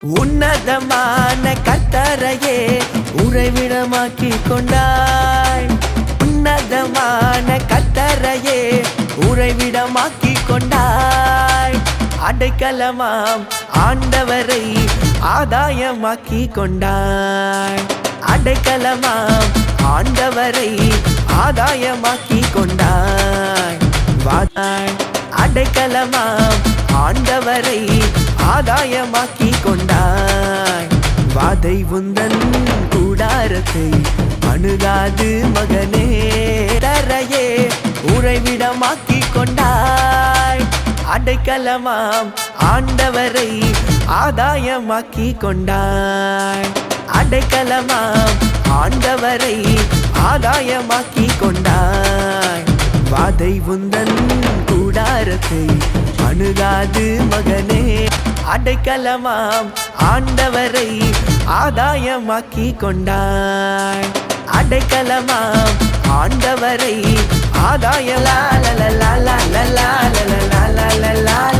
உன்னதமான கர்த்தரையே உறைவிடமாக்கி கொண்டாய். உன்னதமான கர்த்தரையே உறைவிடமாக்கி கொண்டாய். அடைக்கலமாம் ஆண்டவரை ஆதாயமாக்கி கொண்டாய். அடைக்கலமாம் ஆண்டவரை ஆதாயமாக்கி கொண்டாய். அடைக்கலமாம் ஆண்டவரை ஆதாயமாக்கி கொண்டாய். வாதை உந்தன் கூடாரத்தை அணுகாது மகனே. தரையே உறைவிடமாக்கி கொண்டாய். அடைக்கலமாம் ஆண்டவரை ஆதாயமாக்கி கொண்டாய். அடைக்கலமாம் ஆண்டவரை ஆதாயமாக்கி கொண்டாய். வாதை உந்தன் கூடாரத்தை அணுகாது மகனே. அடைக்கலமாம் ஆண்டவரை ஆதாயமாக்கி கொண்டாய். அடைக்கலமாம் ஆண்டவரை ஆதாய லா லா லா லா லா லா லா லா லா லா லா.